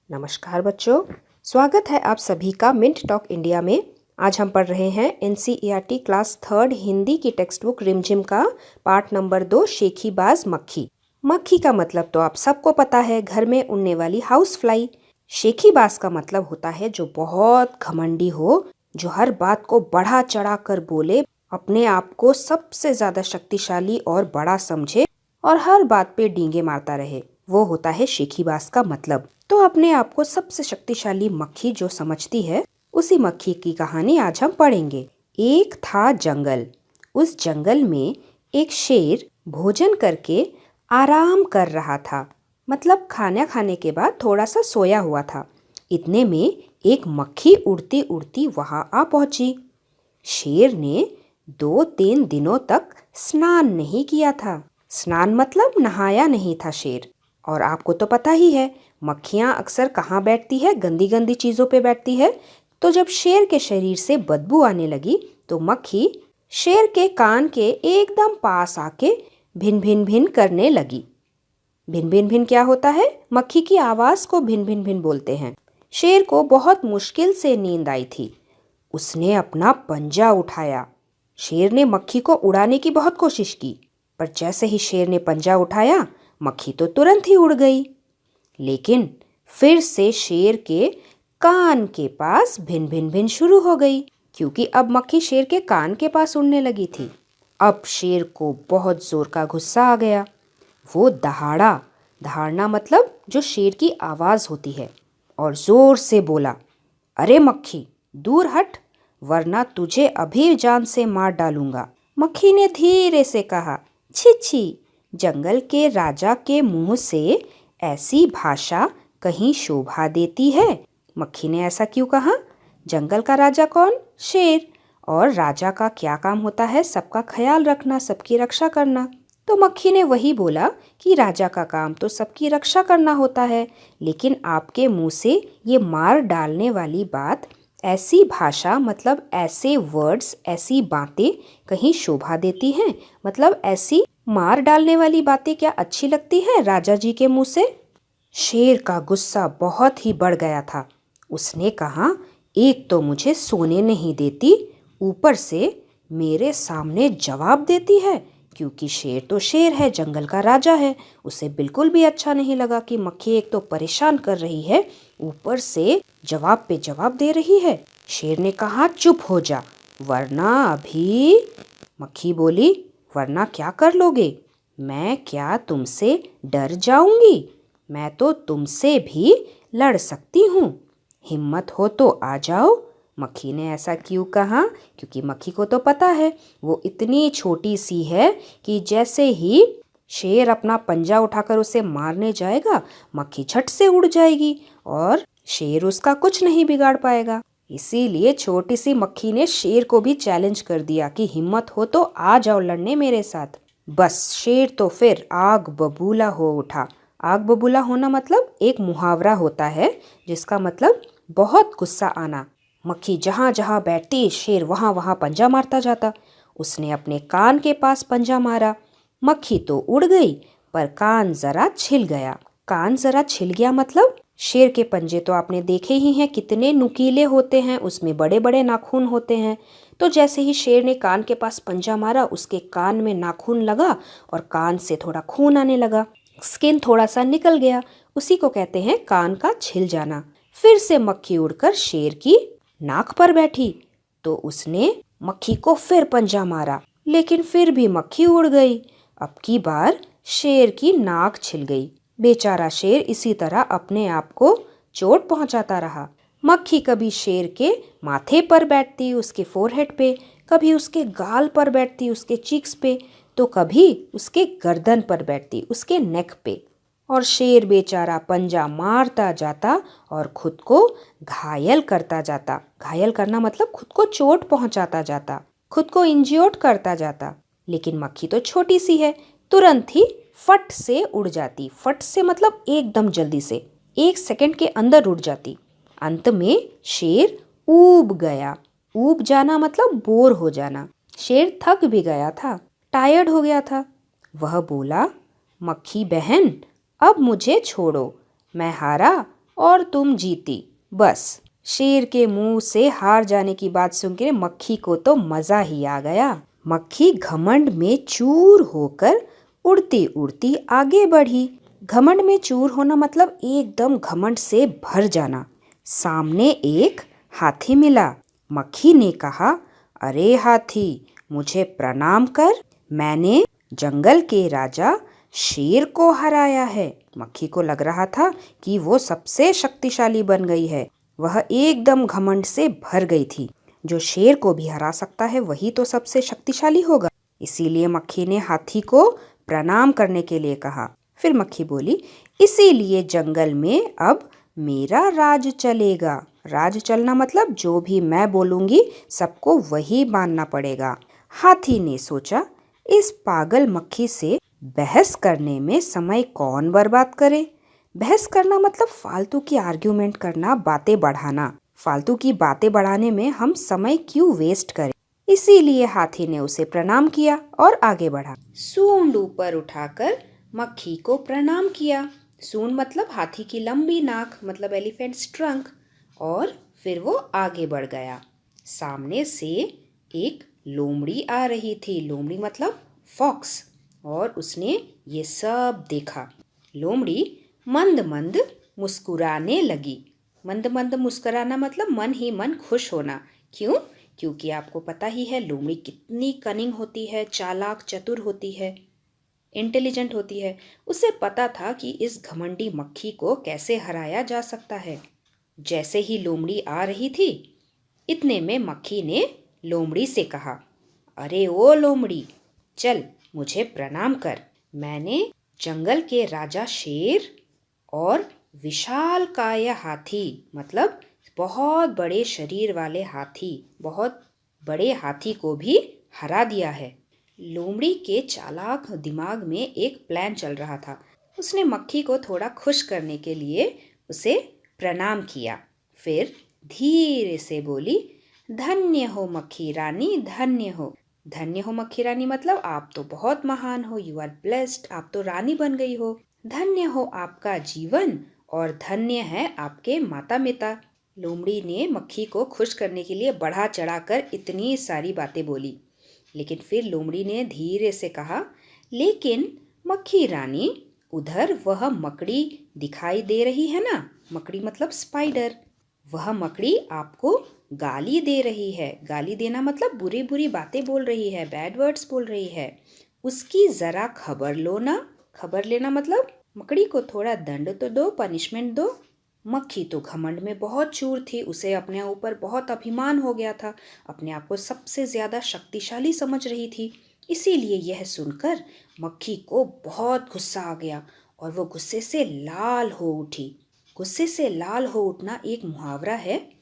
नमस्कार बच्चों, स्वागत है आप सभी का मिंट टॉक इंडिया में। आज हम पढ़ रहे हैं NCERT क्लास 3 हिंदी की टेक्स्ट बुक रिमझिम का पार्ट नंबर 2 शेखीबाज मक्खी। मक्खी का मतलब तो आप सबको पता है, घर में उड़ने वाली हाउस फ्लाई। शेखीबाज का मतलब होता है जो बहुत घमंडी हो, जो हर बात को बढ़ा चढ़ा कर बोले, अपने आप को सबसे ज्यादा शक्तिशाली और बड़ा समझे और हर बात पे डींगे मारता रहे, वो होता है शेखीबाज का मतलब। तो अपने आप को सबसे शक्तिशाली मक्खी जो समझती है, उसी मक्खी की कहानी आज हम पढ़ेंगे। एक था जंगल। उस जंगल में एक शेर भोजन करके आराम कर रहा था, मतलब खाना खाने के बाद थोड़ा सा सोया हुआ था। इतने में एक मक्खी उड़ती उड़ती वहां आ पहुंची। शेर ने 2-3 दिनों तक स्नान नहीं किया था। स्नान मतलब नहाया नहीं था शेर। और आपको तो पता ही है, मक्खियाँ अक्सर कहाँ बैठती है? गंदी गंदी चीज़ों पे बैठती है। तो जब शेर के शरीर से बदबू आने लगी तो मक्खी शेर के कान के एकदम पास आके भिन भिन भिन करने लगी। भिन भिन भिन क्या होता है? मक्खी की आवाज़ को भिन भिन भिन बोलते हैं। शेर को बहुत मुश्किल से नींद आई थी। उसने अपना पंजा उठाया। शेर ने मक्खी को उड़ाने की बहुत कोशिश की, पर जैसे ही शेर ने पंजा उठाया, मक्खी तो तुरंत ही उड़ गई। लेकिन फिर से शेर के कान के पास भिन भिन भिन शुरू हो गई, क्योंकि अब मक्खी शेर के कान के पास उड़ने लगी थी। अब शेर को बहुत जोर का गुस्सा आ गया। वो दहाड़ा, दहाड़ना मतलब जो शेर की आवाज होती है, और जोर से बोला, अरे मक्खी, दूर हट, वरना तुझे अभी जान से मार डालूंगा। मक्खी ने धीरे से कहा, छी छी, जंगल के राजा के मुंह से ऐसी भाषा कहीं शोभा देती है? मक्खी ने ऐसा क्यों कहा? जंगल का राजा कौन? शेर। और राजा का क्या काम होता है? सबका ख्याल रखना, सबकी रक्षा करना। तो मक्खी ने वही बोला कि राजा का काम तो सबकी रक्षा करना होता है, लेकिन आपके मुंह से ये मार डालने वाली बात, ऐसी भाषा मतलब ऐसे वर्ड्स, ऐसी बातें कहीं शोभा देती हैं? मतलब ऐसी मार डालने वाली बातें क्या अच्छी लगती है राजा जी के मुंह से? शेर का गुस्सा बहुत ही बढ़ गया था। उसने कहा, एक तो मुझे सोने नहीं देती, ऊपर से मेरे सामने जवाब देती है। क्योंकि शेर तो शेर है, जंगल का राजा है। उसे बिल्कुल भी अच्छा नहीं लगा कि मक्खी एक तो परेशान कर रही है, ऊपर से जवाब पे जवाब दे रही है। शेर ने कहा, चुप हो जा, वरना अभी। मक्खी बोली, वरना क्या कर लोगे? मैं क्या तुमसे डर जाऊंगी? मैं तो तुमसे भी लड़ सकती हूँ। हिम्मत हो तो आ जाओ। मक्खी ने ऐसा क्यों कहा? क्योंकि मक्खी को तो पता है वो इतनी छोटी सी है कि जैसे ही शेर अपना पंजा उठाकर उसे मारने जाएगा, मक्खी झट से उड़ जाएगी और शेर उसका कुछ नहीं बिगाड़ पाएगा। इसीलिए छोटी सी मक्खी ने शेर को भी चैलेंज कर दिया कि हिम्मत हो तो आ जाओ लड़ने मेरे साथ। बस शेर तो फिर आग बबूला हो उठा। आग बबूला होना मतलब एक मुहावरा होता है जिसका मतलब बहुत गुस्सा आना। मक्खी जहाँ जहाँ बैठती, शेर वहाँ वहाँ पंजा मारता जाता। उसने अपने कान के पास पंजा मारा। मक्खी तो उड़ गई, पर कान जरा छिल गया। कान जरा छिल गया मतलब शेर के पंजे तो आपने देखे ही हैं, कितने नुकीले होते हैं, उसमें बड़े बड़े नाखून होते हैं। तो जैसे ही शेर ने कान के पास पंजा मारा, उसके कान में नाखून लगा और कान से थोड़ा खून आने लगा, स्किन थोड़ा सा निकल गया। उसी को कहते हैं कान का छिल जाना। फिर से मक्खी उड़कर शेर की नाक पर बैठी, तो उसने मक्खी को फिर पंजा मारा, लेकिन फिर भी मक्खी उड़ गई। अब की बार शेर की नाक छिल गई। बेचारा शेर इसी तरह अपने आप को चोट पहुंचाता रहा। मक्खी कभी शेर के माथे पर बैठती, उसके फोरहेड पे, कभी उसके गाल पर बैठती, उसके चीक्स पे, तो कभी उसके गर्दन पर बैठती, उसके नेक पे। और शेर बेचारा पंजा मारता जाता और खुद को घायल करता जाता। घायल करना मतलब खुद को चोट पहुंचाता जाता, खुद को इंज्योर्ड करता जाता। लेकिन मक्खी तो छोटी सी है, तुरंत ही फट से उड़ जाती। फट से मतलब एकदम जल्दी से, 1 सेकंड के अंदर उड़ जाती। अंत में शेर ऊब गया। ऊब जाना मतलब बोर हो जाना। शेर थक भी गया था। टायर्ड हो गया था। वह बोला, मक्खी बहन, अब मुझे छोड़ो, मैं हारा और तुम जीती। बस शेर के मुंह से हार जाने की बात सुनकर मक्खी को तो मजा ही आ गया। मक्खी घमंड में चूर होकर उड़ती उड़ती आगे बढ़ी। घमंड में चूर होना मतलब एकदम घमंड से भर जाना। सामने एक हाथी मिला। मक्खी ने कहा, अरे हाथी, मुझे प्रणाम कर, मैंने जंगल के राजा शेर को हराया है। मक्खी को लग रहा था कि वो सबसे शक्तिशाली बन गई है। वह एकदम घमंड से भर गई थी। जो शेर को भी हरा सकता है वही तो सबसे शक्तिशाली होगा। इसीलिए मक्खी ने हाथी को प्रणाम करने के लिए कहा। फिर मक्खी बोली, इसीलिए जंगल में अब मेरा राज चलेगा। राज चलना मतलब जो भी मैं बोलूंगी सबको वही मानना पड़ेगा। हाथी ने सोचा, इस पागल मक्खी से बहस करने में समय कौन बर्बाद करे। बहस करना मतलब फालतू की आर्ग्यूमेंट करना, बातें बढ़ाना। फालतू की बातें बढ़ाने में हम समय क्यों वेस्ट करें। इसीलिए हाथी ने उसे प्रणाम किया और आगे बढ़ा। सूंड ऊपर उठाकर मक्खी को प्रणाम किया। सूंड मतलब हाथी की लंबी नाक, मतलब एलिफेंट्स ट्रंक। और फिर वो आगे बढ़ गया। सामने से एक लोमड़ी आ रही थी। लोमड़ी मतलब फॉक्स। और उसने ये सब देखा। लोमड़ी मंद मंद मुस्कुराने लगी। मंद मंद मुस्कुराना मतलब मन ही मन खुश होना। क्यों? क्योंकि आपको पता ही है लोमड़ी कितनी कनिंग होती है, चालाक चतुर होती है, इंटेलिजेंट होती है। उसे पता था कि इस घमंडी मक्खी को कैसे हराया जा सकता है। जैसे ही लोमड़ी आ रही थी, इतने में मक्खी ने लोमड़ी से कहा, अरे ओ लोमड़ी, चल मुझे प्रणाम कर। मैंने जंगल के राजा शेर और विशालकाय हाथी, मतलब बहुत बड़े शरीर वाले हाथी, बहुत बड़े हाथी को भी हरा दिया है। लोमड़ी के चालाक दिमाग में एक प्लान चल रहा था। उसने मक्खी को थोड़ा खुश करने के लिए उसे प्रणाम किया। फिर धीरे से बोली, धन्य हो मक्खी रानी, धन्य हो। धन्य हो मक्खी रानी मतलब आप तो बहुत महान हो, यू आर ब्लेस्ड, आप तो रानी बन गई हो। धन्य हो आपका जीवन और धन्य है आपके माता पिता। लोमड़ी ने मक्खी को खुश करने के लिए बढ़ा चढ़ाकर इतनी सारी बातें बोली। लेकिन फिर लोमड़ी ने धीरे से कहा, लेकिन मक्खी रानी, उधर वह मकड़ी दिखाई दे रही है ना। मकड़ी मतलब स्पाइडर। वह मकड़ी आपको गाली दे रही है। गाली देना मतलब बुरी बुरी बातें बोल रही है, बैड वर्ड्स बोल रही है। उसकी जरा खबर लो ना। खबर लेना मतलब मकड़ी को थोड़ा दंड तो दो, पनिशमेंट दो। मक्खी तो घमंड में बहुत चूर थी। उसे अपने ऊपर बहुत अभिमान हो गया था। अपने आप को सबसे ज्यादा शक्तिशाली समझ रही थी। इसीलिए यह सुनकर मक्खी को बहुत गुस्सा आ गया और वो गुस्से से लाल हो उठी। गुस्से से लाल हो उठना एक मुहावरा है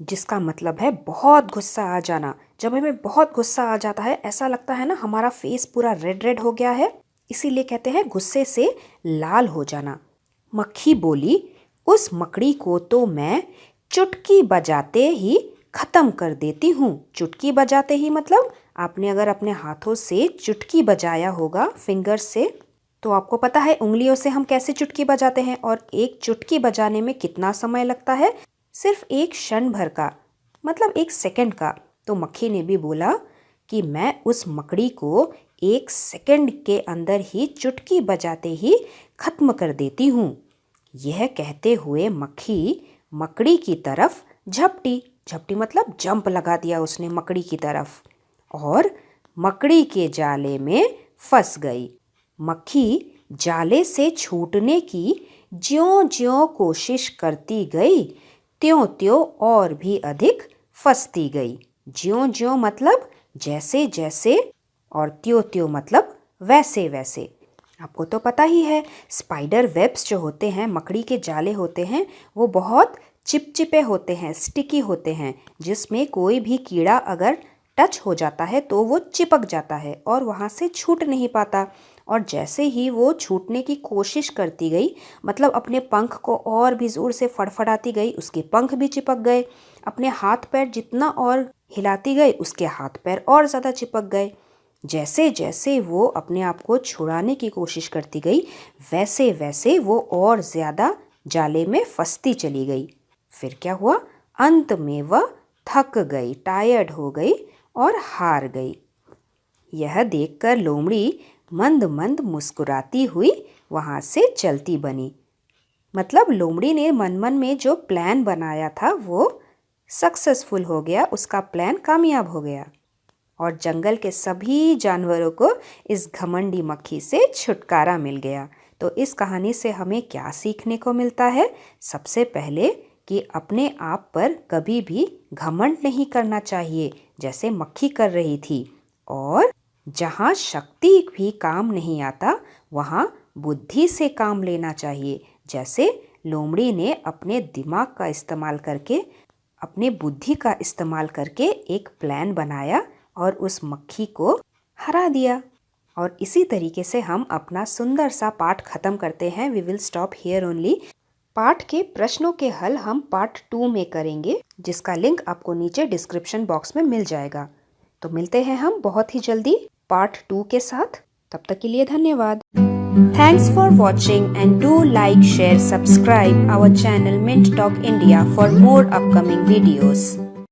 जिसका मतलब है बहुत गुस्सा आ जाना। जब हमें बहुत गुस्सा आ जाता है, ऐसा लगता है ना हमारा फेस पूरा रेड रेड हो गया है, इसीलिए कहते हैं गुस्से से लाल हो जाना। मक्खी बोली, उस मकड़ी को तो मैं चुटकी बजाते ही खत्म कर देती हूँ। चुटकी बजाते ही मतलब आपने अगर अपने हाथों से चुटकी बजाया होगा फिंगर्स से, तो आपको पता है उंगलियों से हम कैसे चुटकी बजाते हैं। और एक चुटकी बजाने में कितना समय लगता है? सिर्फ एक क्षण भर का, मतलब एक सेकंड का। तो मक्खी ने भी बोला कि मैं उस मकड़ी को एक सेकंड के अंदर ही चुटकी बजाते ही खत्म कर देती हूँ। यह कहते हुए मक्खी मकड़ी की तरफ झपटी। झपटी मतलब जंप लगा दिया उसने मकड़ी की तरफ और मकड़ी के जाले में फंस गई। मक्खी जाले से छूटने की ज्यों-ज्यों कोशिश करती गई, त्यों-त्यों और भी अधिक फंसती गई। ज्यों-ज्यों मतलब जैसे जैसे और त्यों-त्यों मतलब वैसे वैसे। आपको तो पता ही है स्पाइडर वेब्स जो होते हैं, मकड़ी के जाले होते हैं, वो बहुत चिपचिपे होते हैं, स्टिकी होते हैं, जिसमें कोई भी कीड़ा अगर टच हो जाता है तो वो चिपक जाता है और वहाँ से छूट नहीं पाता। और जैसे ही वो छूटने की कोशिश करती गई, मतलब अपने पंख को और भी ज़ोर से फड़फड़ाती गई, उसके पंख भी चिपक गए। अपने हाथ पैर जितना और हिलाती गई, उसके हाथ पैर और ज़्यादा चिपक गए। जैसे जैसे वो अपने आप को छुड़ाने की कोशिश करती गई, वैसे वैसे वो और ज़्यादा जाले में फंसती चली गई। फिर क्या हुआ, अंत में वह थक गई, टायर्ड हो गई और हार गई। यह देखकर लोमड़ी मंद मंद मुस्कुराती हुई वहाँ से चलती बनी। मतलब लोमड़ी ने मन मन में जो प्लान बनाया था वो सक्सेसफुल हो गया, उसका प्लान कामयाब हो गया और जंगल के सभी जानवरों को इस घमंडी मक्खी से छुटकारा मिल गया। तो इस कहानी से हमें क्या सीखने को मिलता है? सबसे पहले कि अपने आप पर कभी भी घमंड नहीं करना चाहिए जैसे मक्खी कर रही थी, और जहाँ शक्ति भी काम नहीं आता वहाँ बुद्धि से काम लेना चाहिए। जैसे लोमड़ी ने अपने दिमाग का इस्तेमाल करके, अपने बुद्धि का इस्तेमाल करके एक प्लान बनाया और उस मक्खी को हरा दिया। और इसी तरीके से हम अपना सुंदर सा पाठ खत्म करते हैं। We will stop here only. पाठ के प्रश्नों के हल हम पार्ट 2 में करेंगे, जिसका लिंक आपको नीचे डिस्क्रिप्शन बॉक्स में मिल जाएगा। तो मिलते हैं हम बहुत ही जल्दी पार्ट 2 के साथ। तब तक के लिए धन्यवाद। Thanks for watching and do like, share, subscribe our channel Mint Talk India for more upcoming videos.